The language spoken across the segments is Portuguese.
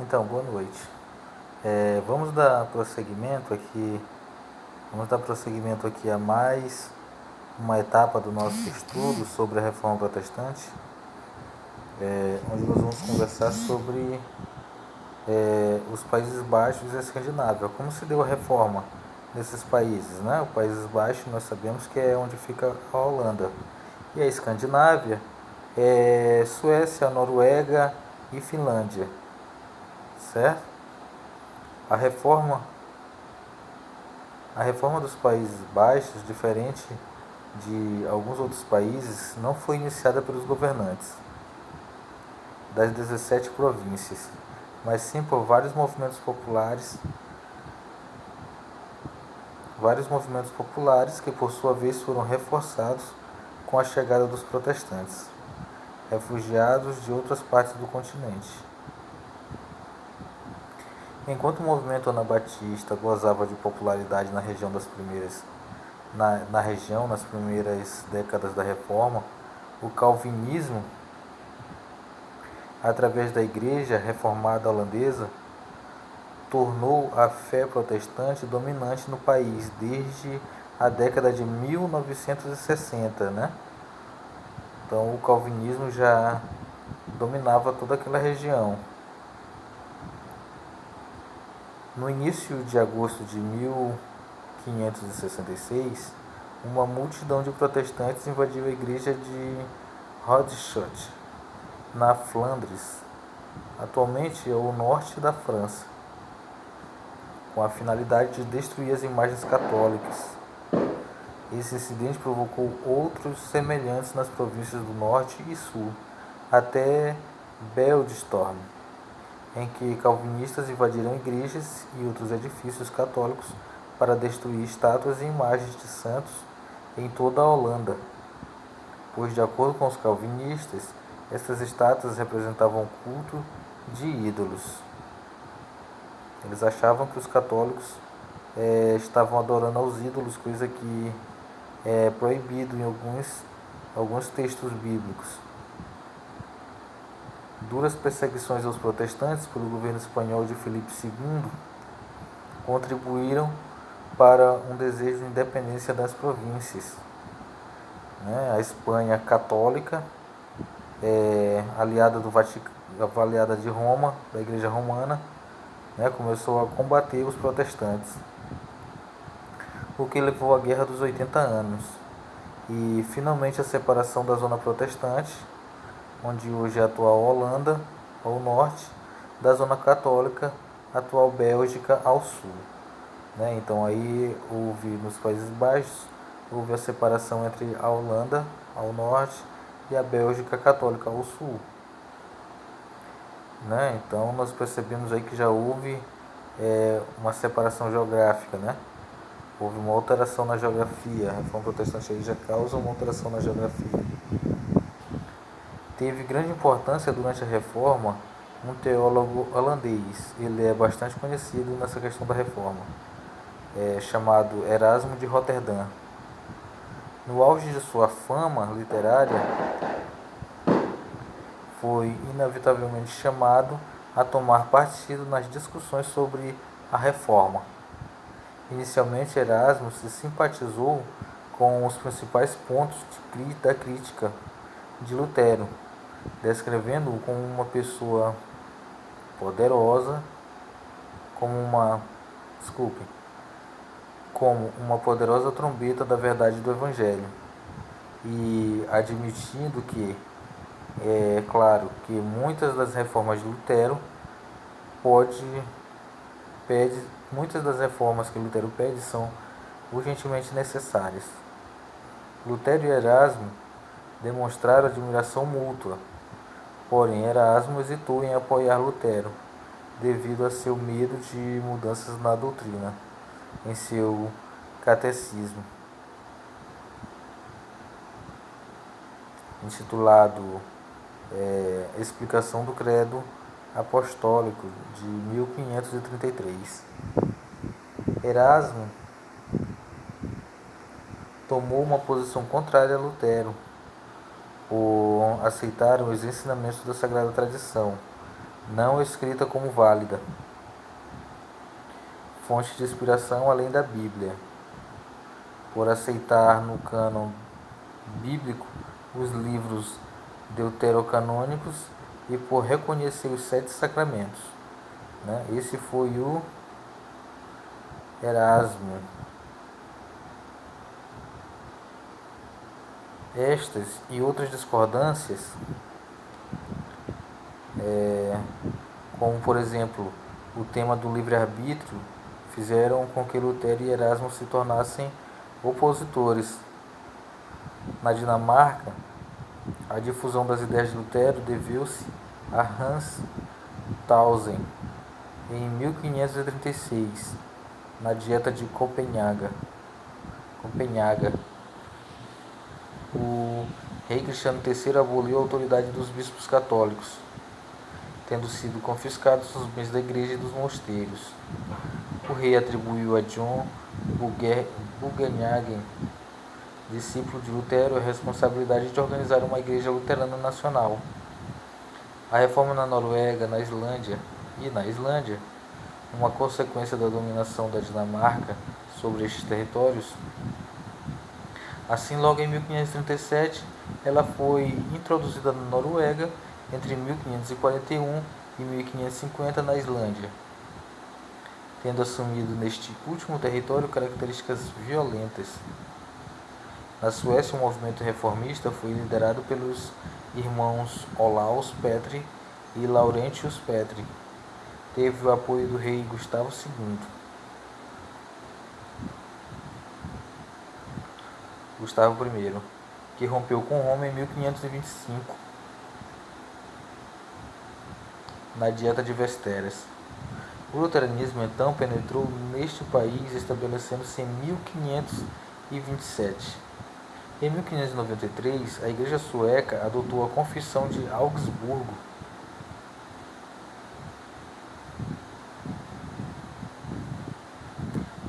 Então, boa noite. Vamos dar prosseguimento aqui a mais uma etapa do nosso estudo sobre a Reforma Protestante, onde nós vamos conversar sobre os Países Baixos e a Escandinávia. Como se deu a reforma nesses países, né? Os Países Baixos nós sabemos que é onde fica a Holanda. E a Escandinávia é Suécia, Noruega e Finlândia, certo? A reforma dos Países Baixos, diferente de alguns outros países, não foi iniciada pelos governantes das 17 províncias, mas sim por vários movimentos populares que por sua vez foram reforçados com a chegada dos protestantes, refugiados de outras partes do continente. Enquanto o movimento anabatista gozava de popularidade na região nas primeiras décadas da Reforma, o calvinismo, através da Igreja Reformada Holandesa, tornou a fé protestante dominante no país desde a década de 1960, né? Então o calvinismo já dominava toda aquela região. No início de agosto de 1566, uma multidão de protestantes invadiu a igreja de Rodschot, na Flandres, atualmente é o norte da França, com a finalidade de destruir as imagens católicas. Esse incidente provocou outros semelhantes nas províncias do norte e sul, até Beeldstorm, em que calvinistas invadiram igrejas e outros edifícios católicos para destruir estátuas e imagens de santos em toda a Holanda, pois, de acordo com os calvinistas, essas estátuas representavam o culto de ídolos. Eles achavam que os católicos estavam adorando aos ídolos, coisa que é proibido em alguns textos bíblicos. Duras perseguições aos protestantes pelo governo espanhol de Filipe II contribuíram para um desejo de independência das províncias. A Espanha católica, aliada de Roma, da Igreja Romana, começou a combater os protestantes, o que levou à Guerra dos 80 Anos e finalmente a separação da zona protestante, onde hoje é a atual Holanda, ao norte, da zona católica, atual Bélgica, ao sul. Então aí houve, nos Países Baixos, houve a separação entre a Holanda, ao norte, e a Bélgica católica, ao sul. Então nós percebemos aí que já houve uma separação geográfica, Houve uma alteração na geografia, a reforma protestante aí já causa uma alteração na geografia. Teve grande importância durante a reforma um teólogo holandês, ele é bastante conhecido nessa questão da reforma, chamado Erasmo de Roterdã. No auge de sua fama literária, foi inevitavelmente chamado a tomar partido nas discussões sobre a reforma. Inicialmente, Erasmo se simpatizou com os principais pontos da crítica de Lutero, descrevendo-o como uma pessoa poderosa, como uma poderosa trombeta da verdade do Evangelho, e admitindo que, claro, que muitas das reformas de Lutero muitas das reformas que Lutero pede são urgentemente necessárias. Lutero e Erasmo demonstraram admiração mútua, porém Erasmo hesitou em apoiar Lutero, devido a seu medo de mudanças na doutrina, em seu catecismo, intitulado Explicação do Credo Apostólico, de 1533. Erasmo tomou uma posição contrária a Lutero, por aceitar os ensinamentos da Sagrada Tradição, não escrita como válida, fonte de inspiração além da Bíblia, por aceitar no cânon bíblico os livros deuterocanônicos e por reconhecer os 7 sacramentos. Esse foi o Erasmo. Estas e outras discordâncias, como por exemplo o tema do livre-arbítrio, fizeram com que Lutero e Erasmo se tornassem opositores. Na Dinamarca, a difusão das ideias de Lutero deveu-se a Hans Tausen em 1536, na Dieta de Copenhaga. O rei Cristiano III aboliu a autoridade dos bispos católicos, tendo sido confiscados os bens da igreja e dos mosteiros. O rei atribuiu a John Bugenhagen, discípulo de Lutero, a responsabilidade de organizar uma igreja luterana nacional. A reforma na Noruega, na Islândia, uma consequência da dominação da Dinamarca sobre estes territórios. Assim, logo em 1537, ela foi introduzida na Noruega, entre 1541 e 1550 na Islândia, tendo assumido neste último território características violentas. Na Suécia, o movimento reformista foi liderado pelos irmãos Olaus Petri e Laurentius Petri. Teve o apoio do rei Gustavo II. Gustavo I, que rompeu com Roma em 1525, na Dieta de Vesteras. O luteranismo então penetrou neste país, estabelecendo-se em 1527. Em 1593, a Igreja Sueca adotou a Confissão de Augsburgo.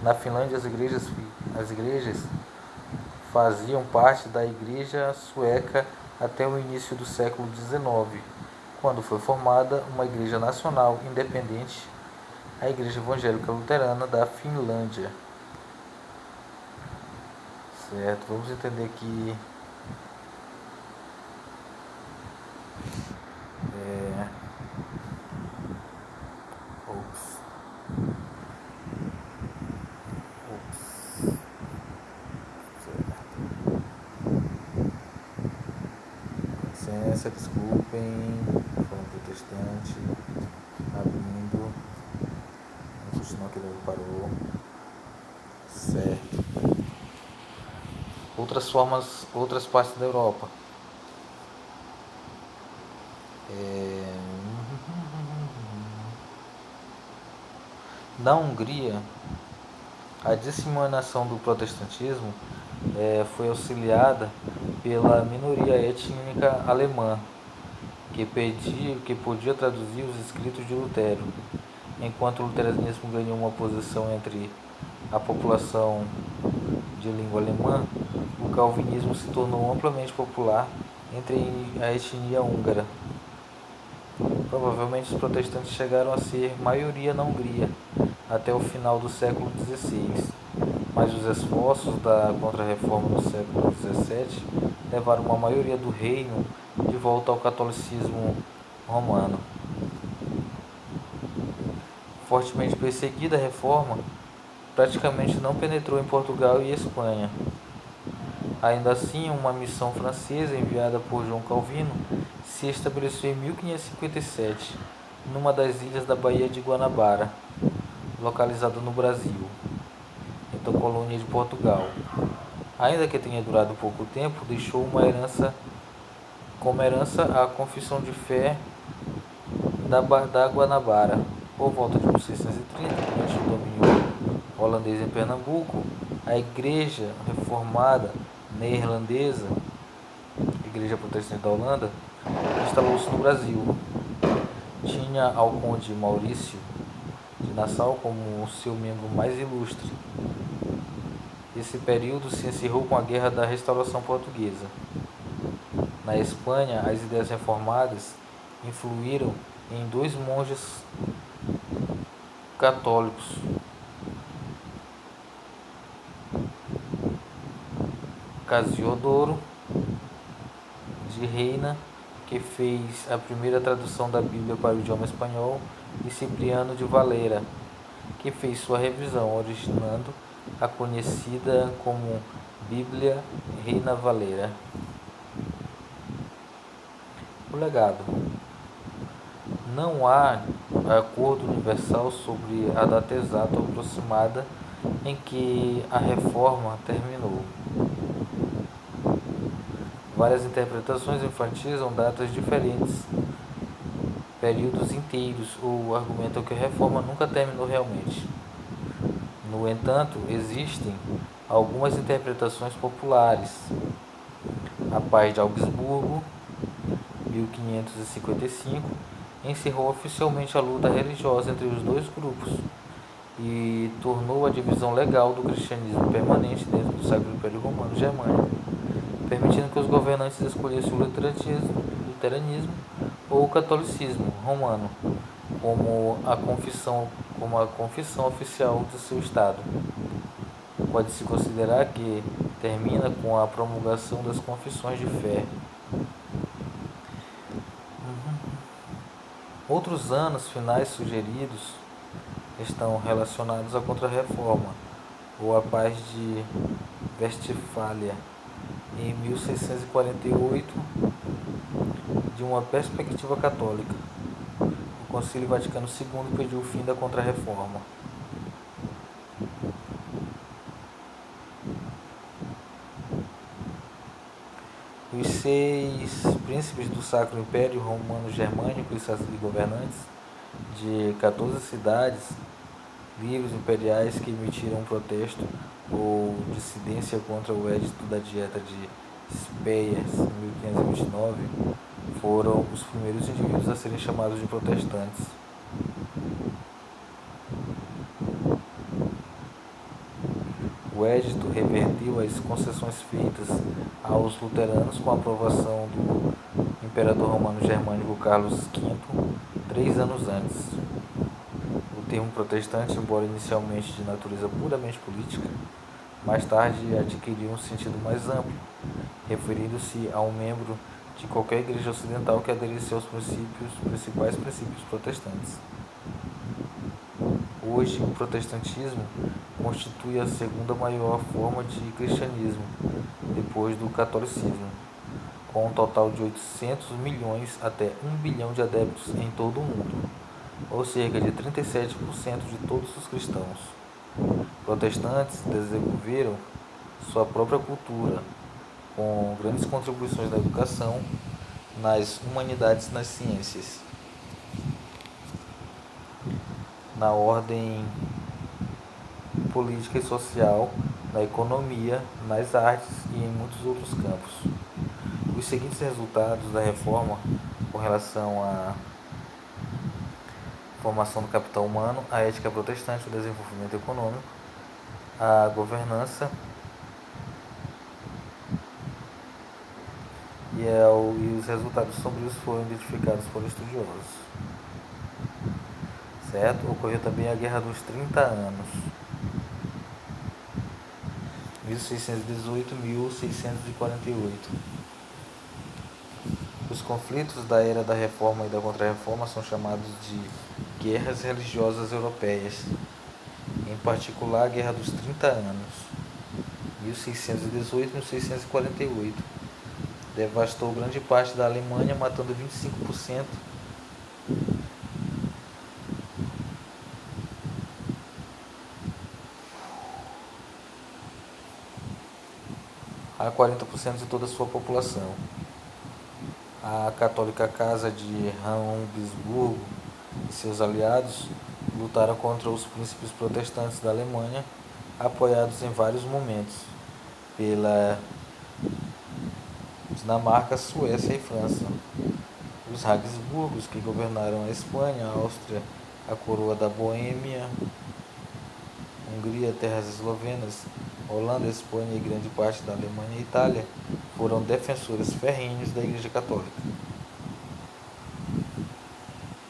Na Finlândia, as igrejas faziam parte da Igreja Sueca até o início do século XIX, quando foi formada uma Igreja Nacional Independente, a Igreja Evangélica Luterana da Finlândia. Certo, vamos entender aqui desculpem, falando protestante, abrindo, vamos continuar aqui onde parou, certo. Outras partes da Europa. Na Hungria, a disseminação do protestantismo foi auxiliada pela minoria étnica alemã, que podia traduzir os escritos de Lutero. Enquanto o luteranismo ganhou uma posição entre a população de língua alemã, o calvinismo se tornou amplamente popular entre a etnia húngara. Provavelmente os protestantes chegaram a ser maioria na Hungria até o final do século XVI, mas os esforços da Contra-Reforma no século XVII levaram uma maioria do reino de volta ao catolicismo romano. Fortemente perseguida, a Reforma praticamente não penetrou em Portugal e Espanha. Ainda assim, uma missão francesa enviada por João Calvino se estabeleceu em 1557, numa das ilhas da Baía de Guanabara, localizada no Brasil, então colônia de Portugal. Ainda que tenha durado pouco tempo, deixou como herança a Confissão de Fé da Guanabara. Por volta de 1630, durante o domínio holandês em Pernambuco, a Igreja Reformada Neerlandesa, Igreja Protestante da Holanda, instalou-se no Brasil. Tinha ao conde Maurício de Nassau como seu membro mais ilustre. Esse período se encerrou com a Guerra da Restauração Portuguesa. Na Espanha, as ideias reformadas influíram em dois monges católicos, Casiodoro de Reina, que fez a primeira tradução da Bíblia para o idioma espanhol, e Cipriano de Valera, que fez sua revisão, originando a conhecida como Bíblia Reina Valera. O legado. Não há acordo universal sobre a data exata ou aproximada em que a reforma terminou. Várias interpretações enfatizam datas diferentes, períodos inteiros, ou argumentam que a reforma nunca terminou realmente. No entanto, existem algumas interpretações populares. A Paz de Augsburgo, 1555, encerrou oficialmente a luta religiosa entre os dois grupos e tornou a divisão legal do cristianismo permanente dentro do Sacro Império Romano Germânico, permitindo que os governantes escolhessem o luteranismo ou o catolicismo romano como a confissão oficial de seu estado. Pode-se considerar que termina com a promulgação das confissões de fé. Outros anos finais sugeridos estão relacionados à Contra-Reforma ou à Paz de Westfália em 1648, de uma perspectiva católica. O Concílio Vaticano II pediu o fim da Contra-Reforma. Os 6 príncipes do Sacro Império Romano Germânico e governantes de 14 cidades livres imperiais que emitiram um protesto ou dissidência contra o Edito da Dieta de Speyers, em 1529, foram os primeiros indivíduos a serem chamados de protestantes. O edito reverteu as concessões feitas aos luteranos com a aprovação do imperador romano germânico Carlos V 3 anos antes. O termo protestante, embora inicialmente de natureza puramente política, mais tarde adquiriu um sentido mais amplo, referindo-se a um membro de qualquer igreja ocidental que aderisse aos principais princípios protestantes. Hoje, o protestantismo constitui a segunda maior forma de cristianismo, depois do catolicismo, com um total de 800 milhões até 1 bilhão de adeptos em todo o mundo, ou cerca de 37% de todos os cristãos. Protestantes desenvolveram sua própria cultura, com grandes contribuições na educação, nas humanidades e nas ciências, na ordem política e social, na economia, nas artes e em muitos outros campos. Os seguintes resultados da reforma com relação à formação do capital humano, a ética protestante, o desenvolvimento econômico, a governança e os resultados sombrios foram identificados por estudiosos. Certo? Ocorreu também a Guerra dos 30 Anos, 1618-1648. Os conflitos da era da Reforma e da Contra-Reforma são chamados de guerras religiosas europeias, em particular a Guerra dos 30 Anos, 1618-1648. Devastou grande parte da Alemanha, matando 25% a 40% de toda a sua população. A católica Casa de Habsburgo e seus aliados lutaram contra os príncipes protestantes da Alemanha, apoiados em vários momentos pela Dinamarca, Suécia e França. Os Habsburgos, que governaram a Espanha, a Áustria, a coroa da Boêmia, Hungria, terras eslovenas, Holanda, Espanha e grande parte da Alemanha e Itália, foram defensores ferrenhos da Igreja Católica.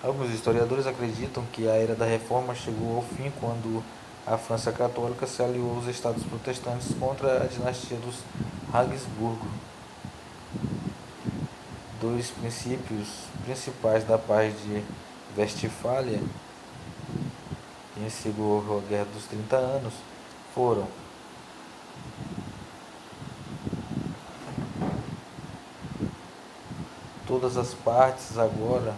Alguns historiadores acreditam que a Era da Reforma chegou ao fim quando a França Católica se aliou aos estados protestantes contra a dinastia dos Habsburgo. Dois princípios principais da Paz de Westfália, que instigou a Guerra dos 30 Anos, foram todas as partes agora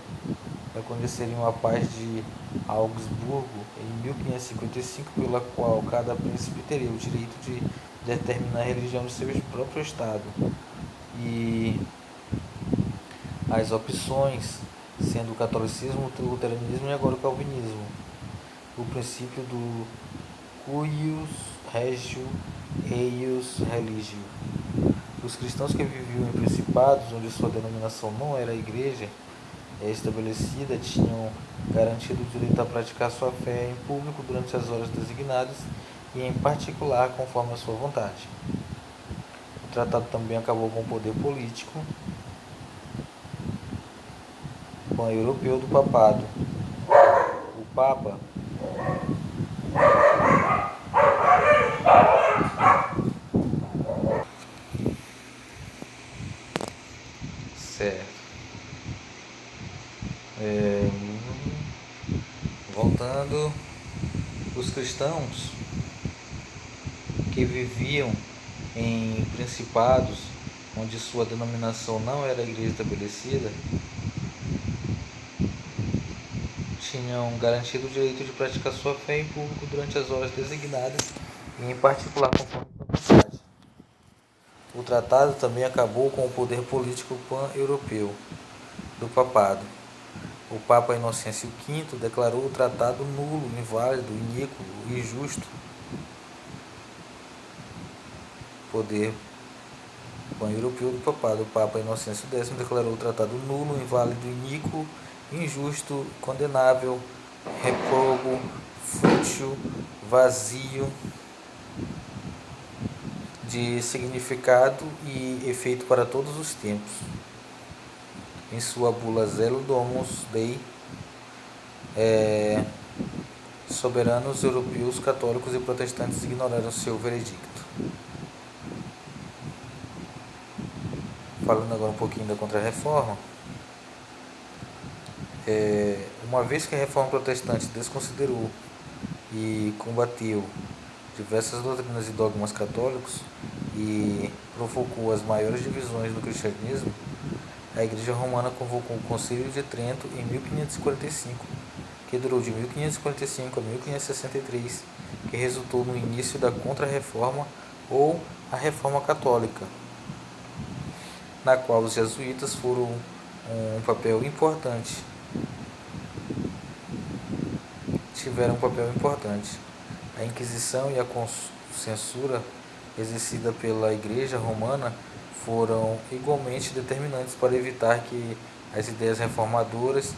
reconheceriam a Paz de Augsburgo em 1555, pela qual cada príncipe teria o direito de determinar a religião de seu próprio estado, e as opções sendo o catolicismo, o luteranismo e agora o calvinismo. O princípio do cuius regio eius religio. Os cristãos que viviam em principados, onde sua denominação não era a igreja estabelecida, tinham garantido o direito a praticar sua fé em público durante as horas designadas e em particular conforme a sua vontade. O tratado também acabou com o poder político pan-europeu do papado. O Papa certo. Voltando, os cristãos que viviam em principados onde sua denominação não era a igreja estabelecida tinham garantido o direito de praticar sua fé em público durante as horas designadas e em particular conforme a sua vontade. O tratado também acabou com o poder político pan-europeu do papado. O Papa Inocêncio V declarou o tratado nulo, inválido, iníquo e injusto. Poder pan-europeu do papado. O Papa Inocêncio X declarou o tratado nulo, inválido, iníquo, injusto, condenável, repróbago, fútil, vazio de significado e efeito para todos os tempos. Em sua bula Zelo Domus Dei, soberanos europeus, católicos e protestantes ignoraram seu veredicto. Falando agora um pouquinho da Contra-Reforma, uma vez que a Reforma Protestante desconsiderou e combateu diversas doutrinas e dogmas católicos e provocou as maiores divisões do cristianismo, a Igreja Romana convocou o Concílio de Trento em 1545, que durou de 1545 a 1563, que resultou no início da Contra-Reforma ou a Reforma Católica, na qual os jesuítas foram tiveram um papel importante. A Inquisição e a censura exercida pela Igreja Romana foram igualmente determinantes para evitar que as ideias reformadoras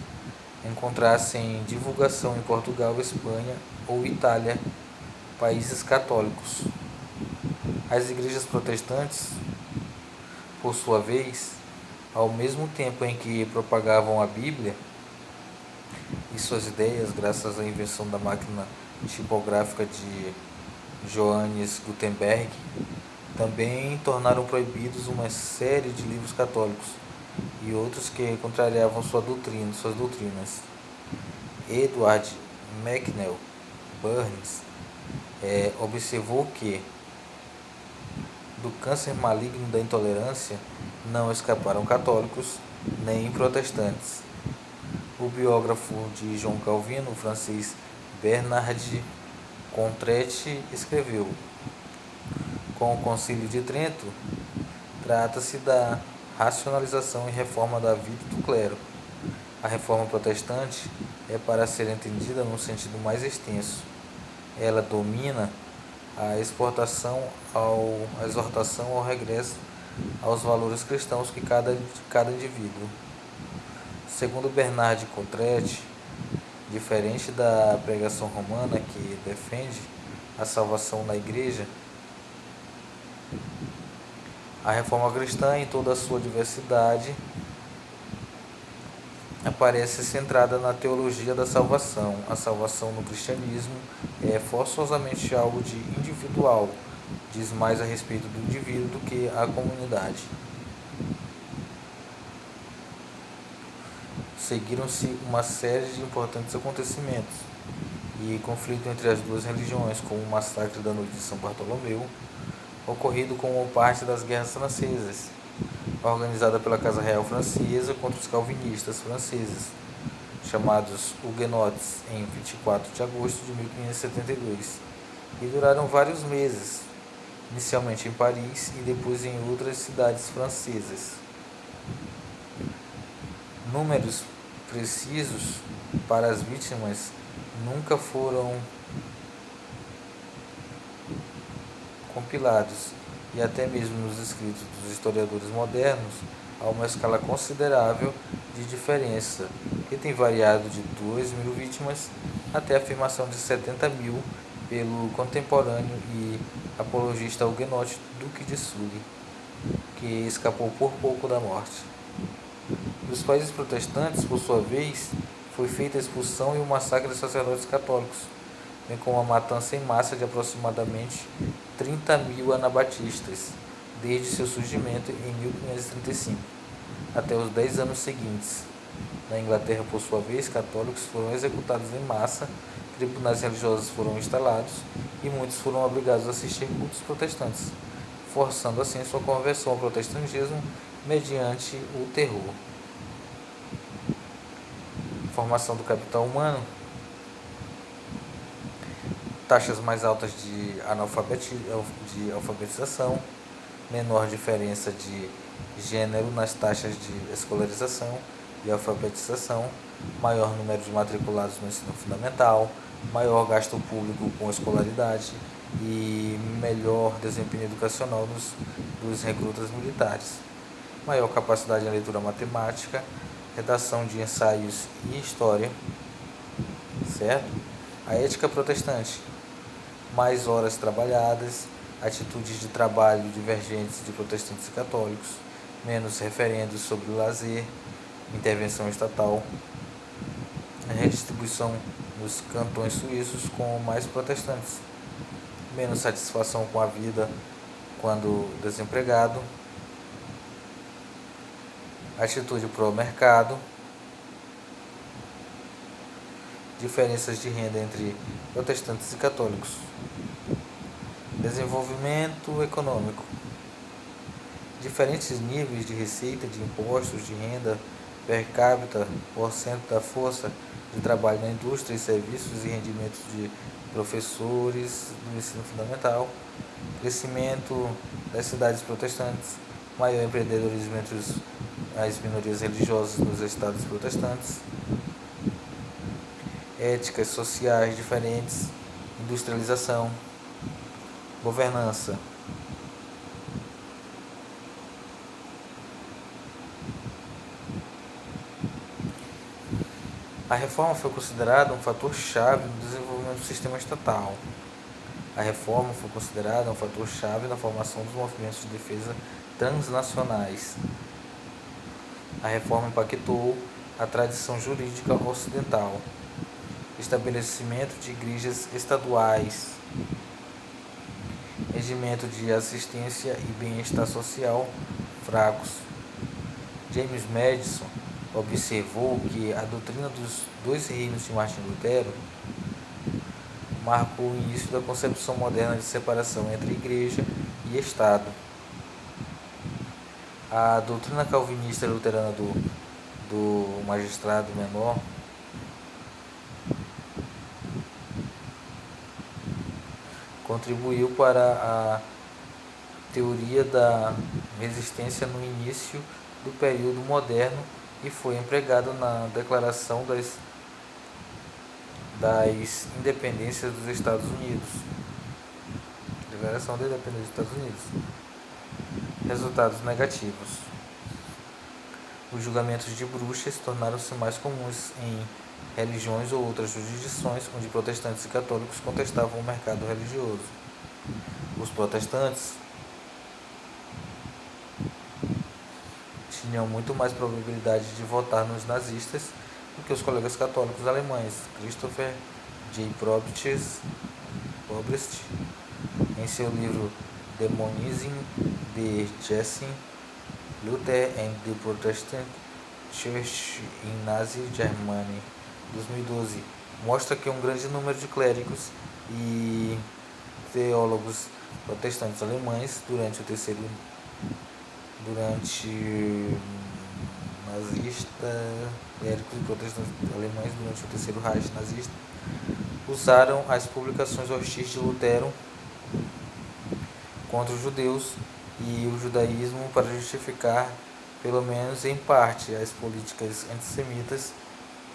encontrassem divulgação em Portugal, Espanha ou Itália, países católicos. As igrejas protestantes, por sua vez, ao mesmo tempo em que propagavam a Bíblia e suas ideias, graças à invenção da máquina tipográfica de Johannes Gutenberg, também tornaram proibidos uma série de livros católicos e outros que contrariavam suas doutrinas. Edward McNeill Burns observou que do câncer maligno da intolerância não escaparam católicos nem protestantes. O biógrafo de João Calvino, o francês Bernard Contretti, escreveu: com o Concílio de Trento, trata-se da racionalização e reforma da vida do clero. A reforma protestante é para ser entendida num sentido mais extenso. Ela domina a exortação ao regresso aos valores cristãos de cada indivíduo. Segundo Bernard Contretti, diferente da pregação romana que defende a salvação na igreja, a reforma cristã, em toda a sua diversidade, aparece centrada na teologia da salvação. A salvação no cristianismo é forçosamente algo de individual, diz mais a respeito do indivíduo do que a comunidade. Seguiram-se uma série de importantes acontecimentos e conflito entre as duas religiões, como o massacre da noite de São Bartolomeu, ocorrido como parte das Guerras Francesas, organizada pela Casa Real Francesa contra os calvinistas franceses, chamados Huguenotes, em 24 de agosto de 1572, e duraram vários meses, inicialmente em Paris e depois em outras cidades francesas. Números precisos para as vítimas nunca foram compilados, e até mesmo nos escritos dos historiadores modernos há uma escala considerável de diferença, que tem variado de 2.000 vítimas até a afirmação de 70.000 pelo contemporâneo e apologista huguenote Duque de Sully, que escapou por pouco da morte. Nos países protestantes, por sua vez, foi feita a expulsão e o massacre de sacerdotes católicos, bem como a matança em massa de aproximadamente 30.000 anabatistas, desde seu surgimento em 1535 até os 10 anos seguintes. Na Inglaterra, por sua vez, católicos foram executados em massa, tribunais religiosos foram instalados e muitos foram obrigados a assistir cultos protestantes, forçando assim sua conversão ao protestantismo mediante o terror. Formação do capital humano, taxas mais altas de alfabetização, menor diferença de gênero nas taxas de escolarização e alfabetização, maior número de matriculados no ensino fundamental, maior gasto público com escolaridade e melhor desempenho educacional dos recrutas militares, maior capacidade em leitura matemática, redação de ensaios e história, certo? A ética protestante, mais horas trabalhadas, atitudes de trabalho divergentes de protestantes e católicos, menos referendos sobre o lazer, intervenção estatal, redistribuição nos cantões suíços com mais protestantes, menos satisfação com a vida quando desempregado, atitude pró-mercado, diferenças de renda entre protestantes e católicos, desenvolvimento econômico, diferentes níveis de receita, de impostos, de renda per capita, porcento da força de trabalho na indústria e serviços e rendimentos de professores do ensino fundamental, crescimento das cidades protestantes, maior empreendedorismo entre as minorias religiosas nos estados protestantes, éticas sociais diferentes, industrialização, governança. A reforma foi considerada um fator-chave no desenvolvimento do sistema estatal. A reforma foi considerada um fator-chave na formação dos movimentos de defesa transnacionais. A reforma impactou a tradição jurídica ocidental. Estabelecimento de igrejas estaduais. Regimento de assistência e bem-estar social fracos. James Madison observou que a doutrina dos dois reinos de Martim Lutero marcou o início da concepção moderna de separação entre igreja e Estado. A doutrina calvinista luterana do magistrado menor contribuiu para a teoria da resistência no início do período moderno e foi empregado na Declaração das Independências dos Estados Unidos. Declaração da Independência dos Estados Unidos. Resultados negativos. Os julgamentos de bruxas tornaram-se mais comuns em religiões ou outras jurisdições onde protestantes e católicos contestavam o mercado religioso. Os protestantes tinham muito mais probabilidade de votar nos nazistas do que os colegas católicos alemães. Christopher J. Probst, em seu livro Demonizing the Jesuit, Luther and the Protestant Church in Nazi Germany, 2012, mostra que um grande número de clérigos e teólogos protestantes alemães durante clérigos e protestantes alemães durante o terceiro Reich nazista usaram as publicações hostis de Lutero contra os judeus e o judaísmo para justificar, pelo menos em parte, as políticas antissemitas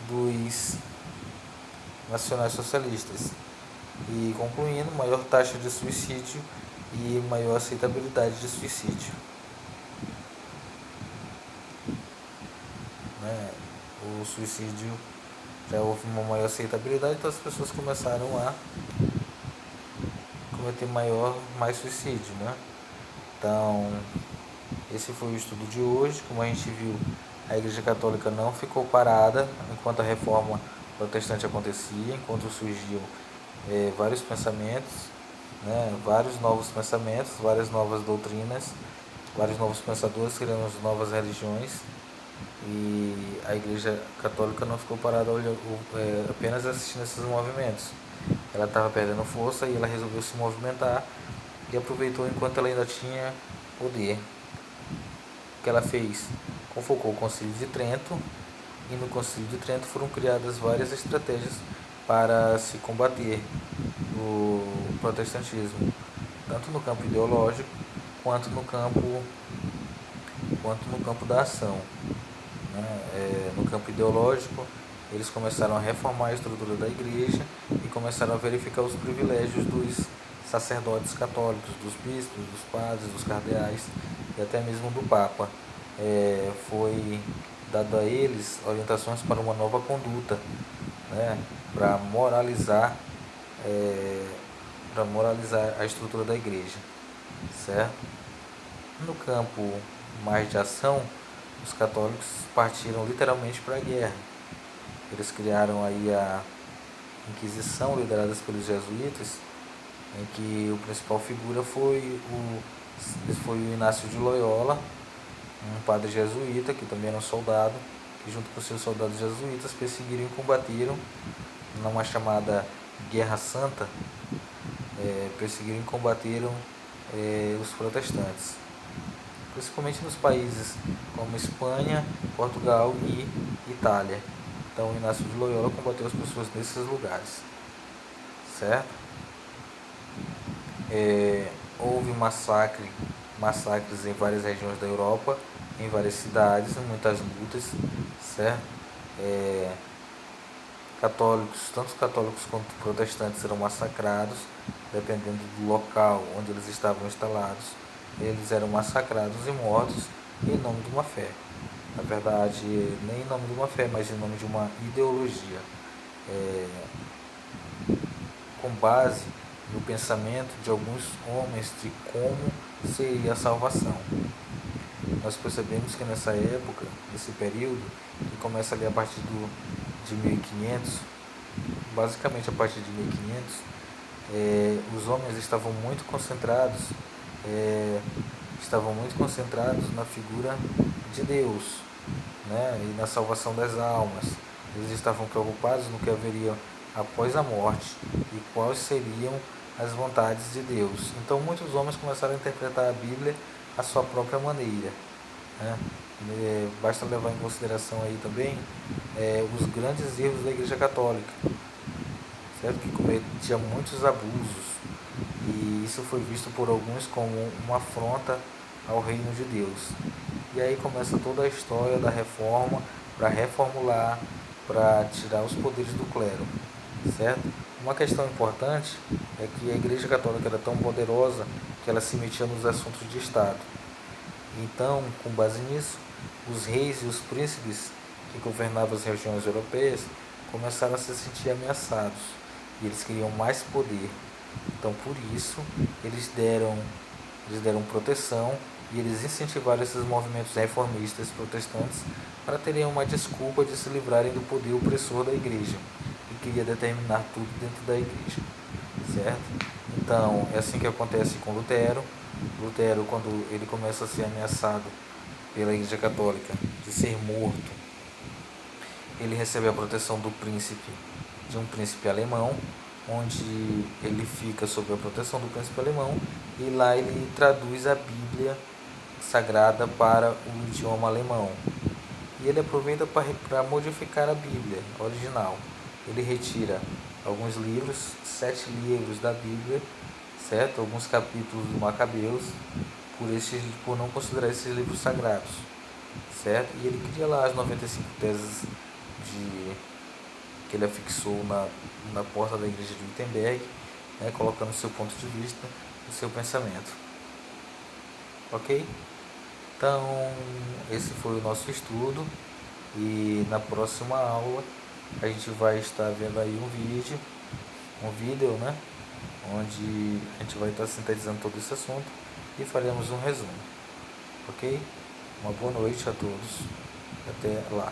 dos nacionais-socialistas. E concluindo, maior taxa de suicídio e maior aceitabilidade de suicídio. O suicídio já houve uma maior aceitabilidade, então as pessoas começaram a cometer mais suicídio, né? Então, esse foi o estudo de hoje. Como a gente viu, a Igreja Católica não ficou parada enquanto a reforma protestante acontecia, enquanto surgiam vários pensamentos, né? Vários novos pensamentos, várias novas doutrinas, vários novos pensadores criando novas religiões. E a Igreja Católica não ficou parada apenas assistindo esses movimentos. Ela estava perdendo força e ela resolveu se movimentar e aproveitou enquanto ela ainda tinha poder. O que ela fez? Convocou o Concílio de Trento, e no Concílio de Trento foram criadas várias estratégias para se combater o protestantismo, tanto no campo ideológico quanto no campo da ação. No campo ideológico, eles começaram a reformar a estrutura da igreja e começaram a verificar os privilégios dos sacerdotes católicos, dos bispos, dos padres, dos cardeais e até mesmo do Papa. Foi dado a eles orientações para uma nova conduta, né, para moralizar a estrutura da igreja, certo? No campo mais de ação, os católicos partiram literalmente para a guerra. Eles criaram aí a Inquisição, liderada pelos jesuítas, em que o principal figura foi o Inácio de Loyola, um padre jesuíta, que também era um soldado, que junto com seus soldados jesuítas perseguiram e combateram numa chamada Guerra Santa, perseguiram e combateram os protestantes, principalmente nos países como Espanha, Portugal e Itália. Então, Inácio de Loyola combateu as pessoas nesses lugares, certo? Houve massacres em várias regiões da Europa, em várias cidades, muitas lutas, certo? Tanto católicos quanto protestantes eram massacrados, dependendo do local onde eles estavam instalados. Eles eram massacrados e mortos em nome de uma fé. Na verdade, nem em nome de uma fé, mas em nome de uma ideologia, com base no pensamento de alguns homens de como seria a salvação. Nós percebemos que nessa época, nesse período, que começa ali a partir de 1500, basicamente a partir de 1500, os homens estavam muito concentrados na figura de Deus, né, e na salvação das almas. Eles estavam preocupados no que haveria após a morte e quais seriam as vontades de Deus. Então muitos homens começaram a interpretar a Bíblia à sua própria maneira, né? Basta levar em consideração aí também os grandes erros da Igreja Católica, certo? Que cometia muitos abusos, e isso foi visto por alguns como uma afronta ao reino de Deus. E aí começa toda a história da reforma, para reformular, para tirar os poderes do clero, certo? Uma questão importante é que a Igreja Católica era tão poderosa que ela se metia nos assuntos de Estado. Então, com base nisso, os reis e os príncipes que governavam as regiões europeias começaram a se sentir ameaçados e eles queriam mais poder. Então, por isso, eles deram proteção e eles incentivaram esses movimentos reformistas protestantes para terem uma desculpa de se livrarem do poder opressor da igreja, que queria determinar tudo dentro da igreja, certo? Então, é assim que acontece com Lutero. Lutero, quando ele começa a ser ameaçado pela igreja católica de ser morto, ele recebe a proteção de um príncipe alemão, onde ele fica sob a proteção do príncipe alemão, e lá ele traduz a Bíblia Sagrada para o idioma alemão. E ele aproveita para modificar a Bíblia original. Ele retira alguns livros, 7 livros da Bíblia, certo? Alguns capítulos do Macabeus, por não considerar esses livros sagrados, certo? E ele cria lá as 95 teses que ele afixou na porta da igreja de Wittenberg, né, colocando o seu ponto de vista, o seu pensamento. Ok? Então, esse foi o nosso estudo, e na próxima aula a gente vai estar vendo aí um vídeo, né, onde a gente vai estar sintetizando todo esse assunto e faremos um resumo. Ok? Uma boa noite a todos. Até lá.